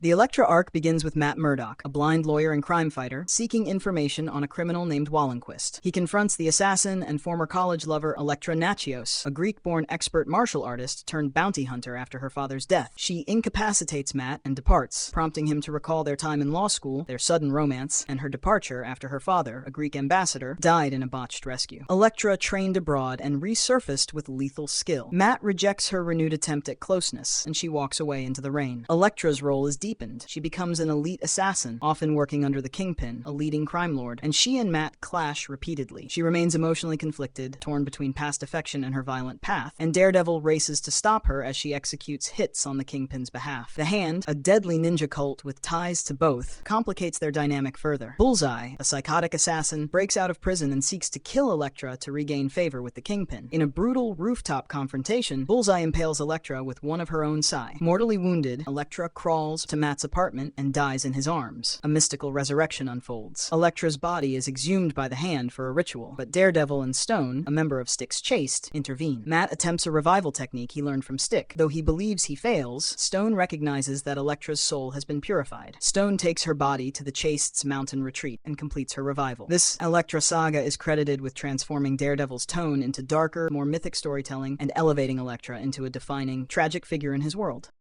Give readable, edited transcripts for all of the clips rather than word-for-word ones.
The Elektra arc begins with Matt Murdock, a blind lawyer and crime fighter, seeking information on a criminal named Wallenquist. He confronts the assassin and former college lover Elektra Nachios, a Greek-born expert martial artist turned bounty hunter after her father's death. She incapacitates Matt and departs, prompting him to recall their time in law school, their sudden romance, and her departure after her father, a Greek ambassador, died in a botched rescue. Elektra trained abroad and resurfaced with lethal skill. Matt rejects her renewed attempt at closeness, and she walks away into the rain. Elektra's role is deepened. She becomes an elite assassin, often working under the Kingpin, a leading crime lord, and she and Matt clash repeatedly. She remains emotionally conflicted, torn between past affection and her violent path, and Daredevil races to stop her as she executes hits on the Kingpin's behalf. The Hand, a deadly ninja cult with ties to both, complicates their dynamic further. Bullseye, a psychotic assassin, breaks out of prison and seeks to kill Elektra to regain favor with the Kingpin. In a brutal rooftop confrontation, Bullseye impales Elektra with one of her own sai. Mortally wounded, Elektra crawls to Matt's apartment and dies in his arms. A mystical resurrection unfolds. Elektra's body is exhumed by the Hand for a ritual, but Daredevil and Stone, a member of Stick's Chaste, intervene. Matt attempts a revival technique he learned from Stick. Though he believes he fails, Stone recognizes that Elektra's soul has been purified. Stone takes her body to the Chaste's mountain retreat and completes her revival. This Elektra Saga is credited with transforming Daredevil's tone into darker, more mythic storytelling and elevating Elektra into a defining, tragic figure in his world.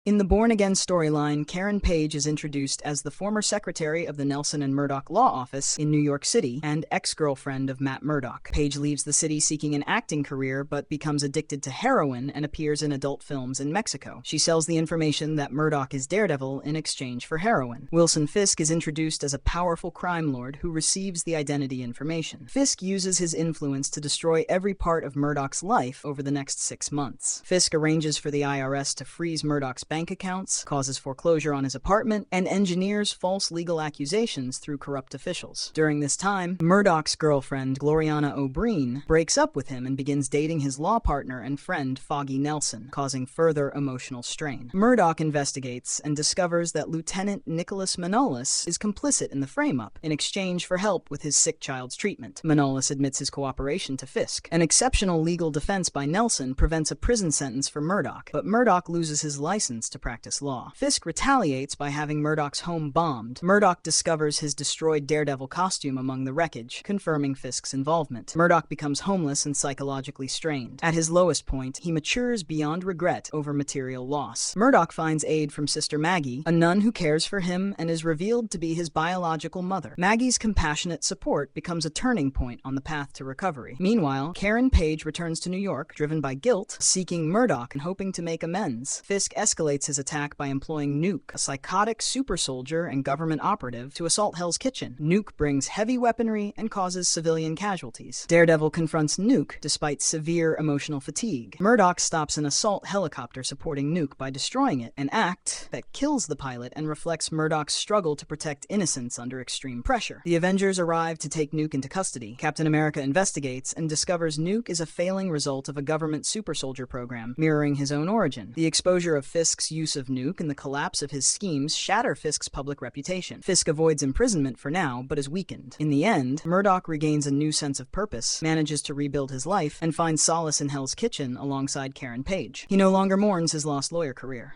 In the Born Again storyline, Karen Page is introduced as the former secretary of the Nelson and Murdoch Law Office in New York City and ex-girlfriend of Matt Murdock. Page leaves the city seeking an acting career but becomes addicted to heroin and appears in adult films in Mexico. She sells the information that Murdock is Daredevil in exchange for heroin. Wilson Fisk is introduced as a powerful crime lord who receives the identity information. Fisk uses his influence to destroy every part of Murdock's life over the next 6 months. Fisk arranges for the IRS to freeze Murdock's bank accounts, causes foreclosure on his apartment, and engineers false legal accusations through corrupt officials. During this time, Murdock's girlfriend, Gloriana O'Brien, breaks up with him and begins dating his law partner and friend, Foggy Nelson, causing further emotional strain. Murdock investigates and discovers that Lieutenant Nicholas Manolis is complicit in the frame-up in exchange for help with his sick child's treatment. Manolis admits his cooperation to Fisk. An exceptional legal defense by Nelson prevents a prison sentence for Murdock, but Murdock loses his license to practice law. Fisk retaliates by having Murdock's home bombed. Murdock discovers his destroyed Daredevil costume among the wreckage, confirming Fisk's involvement. Murdock becomes homeless and psychologically strained. At his lowest point, he matures beyond regret over material loss. Murdock finds aid from Sister Maggie, a nun who cares for him and is revealed to be his biological mother. Maggie's compassionate support becomes a turning point on the path to recovery. Meanwhile, Karen Page returns to New York, driven by guilt, seeking Murdock and hoping to make amends. Fisk escalates his attack by employing Nuke, a psychotic super soldier and government operative, to assault Hell's Kitchen. Nuke brings heavy weaponry and causes civilian casualties. Daredevil confronts Nuke despite severe emotional fatigue. Murdock stops an assault helicopter supporting Nuke by destroying it, an act that kills the pilot and reflects Murdock's struggle to protect innocents under extreme pressure. The Avengers arrive to take Nuke into custody. Captain America investigates and discovers Nuke is a failing result of a government super soldier program, mirroring his own origin. The exposure of Fisk's use of Nuke and the collapse of his schemes shatter Fisk's public reputation. Fisk avoids imprisonment for now, but is weakened. In the end, Murdock regains a new sense of purpose, manages to rebuild his life, and finds solace in Hell's Kitchen alongside Karen Page. He no longer mourns his lost lawyer career.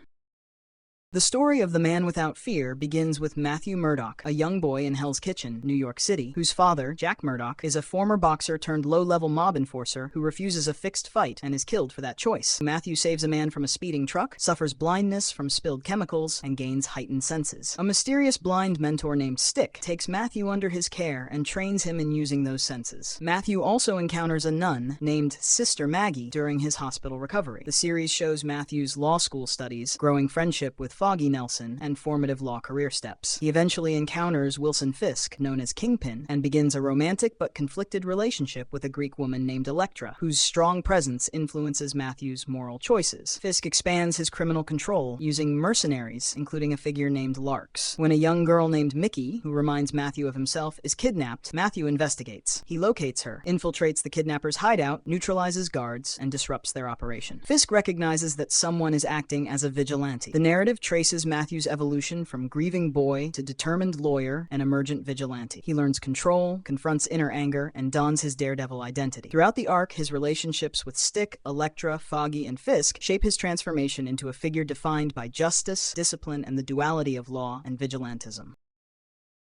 The story of The Man Without Fear begins with Matthew Murdock, a young boy in Hell's Kitchen, New York City, whose father, Jack Murdock, is a former boxer turned low-level mob enforcer who refuses a fixed fight and is killed for that choice. Matthew saves a man from a speeding truck, suffers blindness from spilled chemicals, and gains heightened senses. A mysterious blind mentor named Stick takes Matthew under his care and trains him in using those senses. Matthew also encounters a nun named Sister Maggie during his hospital recovery. The series shows Matthew's law school studies, growing friendship with Foggy Nelson, and formative law career steps. He eventually encounters Wilson Fisk, known as Kingpin, and begins a romantic but conflicted relationship with a Greek woman named Elektra, whose strong presence influences Matthew's moral choices. Fisk expands his criminal control, using mercenaries, including a figure named Larks. When a young girl named Mickey, who reminds Matthew of himself, is kidnapped, Matthew investigates. He locates her, infiltrates the kidnapper's hideout, neutralizes guards, and disrupts their operation. Fisk recognizes that someone is acting as a vigilante. The narrative traces Matthew's evolution from grieving boy to determined lawyer and emergent vigilante. He learns control, confronts inner anger, and dons his Daredevil identity. Throughout the arc, his relationships with Stick, Elektra, Foggy, and Fisk shape his transformation into a figure defined by justice, discipline, and the duality of law and vigilantism.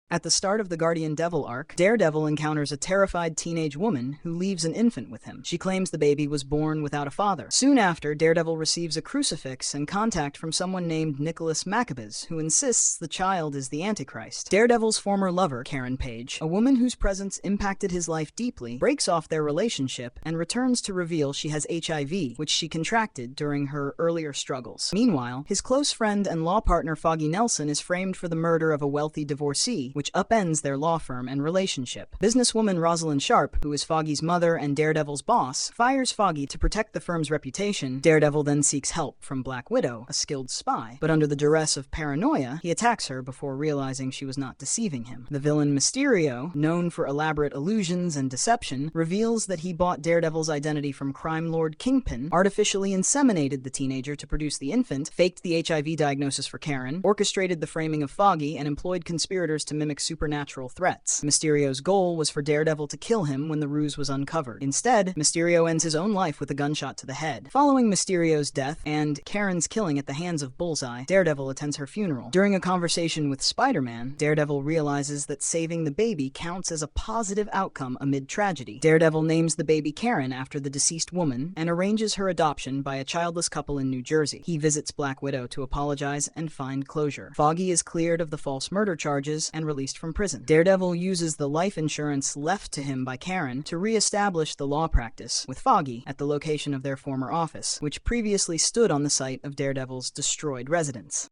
At the start of the Guardian Devil arc, Daredevil encounters a terrified teenage woman who leaves an infant with him. She claims the baby was born without a father. Soon after, Daredevil receives a crucifix and contact from someone named Nicholas Maccabees, who insists the child is the Antichrist. Daredevil's former lover, Karen Page, a woman whose presence impacted his life deeply, breaks off their relationship and returns to reveal she has HIV, which she contracted during her earlier struggles. Meanwhile, his close friend and law partner Foggy Nelson is framed for the murder of a wealthy divorcee, which upends their law firm and relationship. Businesswoman Rosalind Sharp, who is Foggy's mother and Daredevil's boss, fires Foggy to protect the firm's reputation. Daredevil then seeks help from Black Widow, a skilled spy, but under the duress of paranoia, he attacks her before realizing she was not deceiving him. The villain Mysterio, known for elaborate illusions and deception, reveals that he bought Daredevil's identity from crime lord Kingpin, artificially inseminated the teenager to produce the infant, faked the HIV diagnosis for Karen, orchestrated the framing of Foggy, and employed conspirators to mimic supernatural threats. Mysterio's goal was for Daredevil to kill him when the ruse was uncovered. Instead, Mysterio ends his own life with a gunshot to the head. Following Mysterio's death and Karen's killing at the hands of Bullseye, Daredevil attends her funeral. During a conversation with Spider-Man, Daredevil realizes that saving the baby counts as a positive outcome amid tragedy. Daredevil names the baby Karen after the deceased woman and arranges her adoption by a childless couple in New Jersey. He visits Black Widow to apologize and find closure. Foggy is cleared of the false murder charges and released from prison. Daredevil uses the life insurance left to him by Karen to re-establish the law practice, with Foggy at the location of their former office, which previously stood on the site of Daredevil's destroyed residence.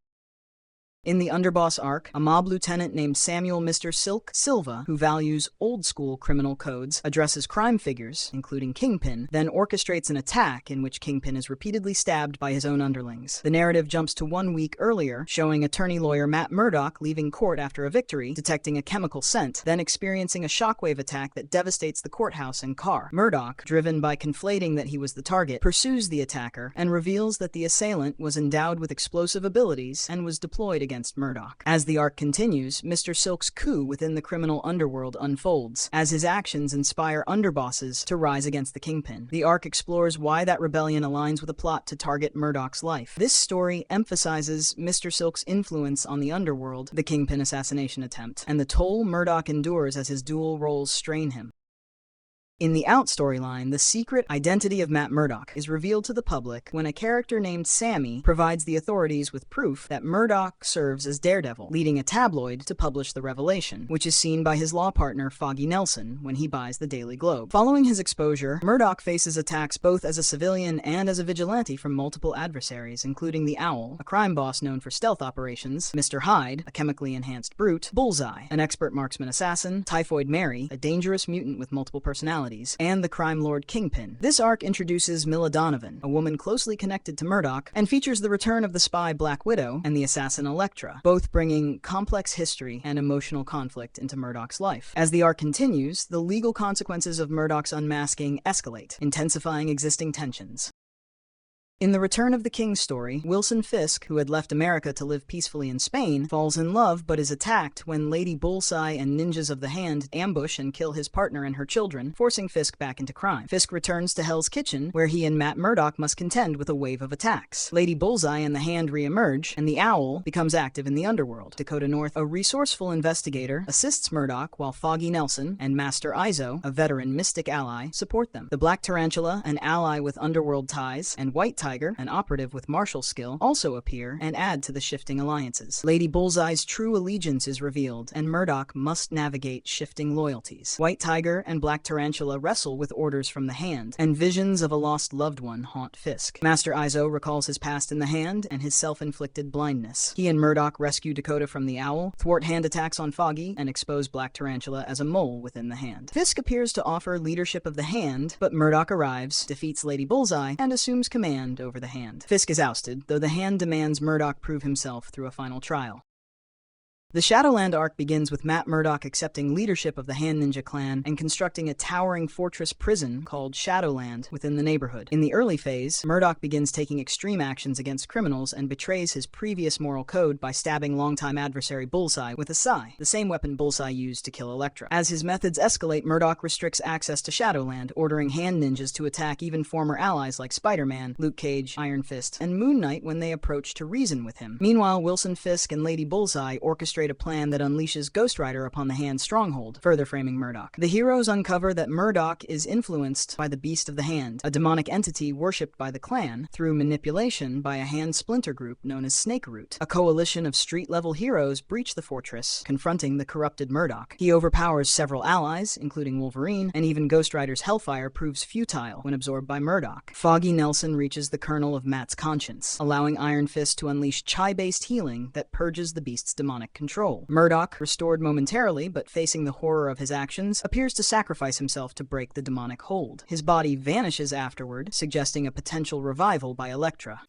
In the Underboss arc, a mob lieutenant named Samuel Mr. Silk Silva, who values old-school criminal codes, addresses crime figures, including Kingpin, then orchestrates an attack in which Kingpin is repeatedly stabbed by his own underlings. The narrative jumps to 1 week earlier, showing attorney-lawyer Matt Murdock leaving court after a victory, detecting a chemical scent, then experiencing a shockwave attack that devastates the courthouse and car. Murdock, driven by conflating that he was the target, pursues the attacker and reveals that the assailant was endowed with explosive abilities and was deployed against Murdock. As the arc continues, Mr. Silk's coup within the criminal underworld unfolds, as his actions inspire underbosses to rise against the Kingpin. The arc explores why that rebellion aligns with a plot to target Murdock's life. This story emphasizes Mr. Silk's influence on the underworld, the Kingpin assassination attempt, and the toll Murdock endures as his dual roles strain him. In the Out storyline, the secret identity of Matt Murdock is revealed to the public when a character named Sammy provides the authorities with proof that Murdock serves as Daredevil, leading a tabloid to publish the revelation, which is seen by his law partner Foggy Nelson when he buys the Daily Globe. Following his exposure, Murdock faces attacks both as a civilian and as a vigilante from multiple adversaries, including the Owl, a crime boss known for stealth operations, Mr. Hyde, a chemically enhanced brute, Bullseye, an expert marksman assassin, Typhoid Mary, a dangerous mutant with multiple personalities, and the crime lord Kingpin. This arc introduces Milla Donovan, a woman closely connected to Murdock, and features the return of the spy Black Widow and the assassin Elektra, both bringing complex history and emotional conflict into Murdock's life. As the arc continues, the legal consequences of Murdock's unmasking escalate, intensifying existing tensions. In The Return of the King story, Wilson Fisk, who had left America to live peacefully in Spain, falls in love but is attacked when Lady Bullseye and Ninjas of the Hand ambush and kill his partner and her children, forcing Fisk back into crime. Fisk returns to Hell's Kitchen, where he and Matt Murdock must contend with a wave of attacks. Lady Bullseye and the Hand re-emerge, and the Owl becomes active in the underworld. Dakota North, a resourceful investigator, assists Murdock, while Foggy Nelson and Master Izo, a veteran mystic ally, support them. The Black Tarantula, an ally with underworld ties, and White Tiger, an operative with martial skill, also appear and add to the shifting alliances. Lady Bullseye's true allegiance is revealed, and Murdock must navigate shifting loyalties. White Tiger and Black Tarantula wrestle with orders from the Hand, and visions of a lost loved one haunt Fisk. Master Izo recalls his past in the Hand and his self-inflicted blindness. He and Murdock rescue Dakota from the Owl, thwart Hand attacks on Foggy, and expose Black Tarantula as a mole within the Hand. Fisk appears to offer leadership of the Hand, but Murdock arrives, defeats Lady Bullseye, and assumes command over the Hand. Fisk is ousted, though the Hand demands Murdock prove himself through a final trial. The Shadowland arc begins with Matt Murdock accepting leadership of the Hand Ninja clan and constructing a towering fortress prison called Shadowland within the neighborhood. In the early phase, Murdock begins taking extreme actions against criminals and betrays his previous moral code by stabbing longtime adversary Bullseye with a sai, the same weapon Bullseye used to kill Elektra. As his methods escalate, Murdock restricts access to Shadowland, ordering Hand Ninjas to attack even former allies like Spider-Man, Luke Cage, Iron Fist, and Moon Knight when they approach to reason with him. Meanwhile, Wilson Fisk and Lady Bullseye orchestrate a plan that unleashes Ghost Rider upon the Hand stronghold, further framing Murdock. The heroes uncover that Murdock is influenced by the Beast of the Hand, a demonic entity worshipped by the clan, through manipulation by a Hand splinter group known as Snake Root. A coalition of street-level heroes breach the fortress, confronting the corrupted Murdock. He overpowers several allies, including Wolverine, and even Ghost Rider's Hellfire proves futile when absorbed by Murdock. Foggy Nelson reaches the kernel of Matt's conscience, allowing Iron Fist to unleash Chai-based healing that purges the Beast's demonic control. Murdock, restored momentarily but facing the horror of his actions, appears to sacrifice himself to break the demonic hold. His body vanishes afterward, suggesting a potential revival by Elektra.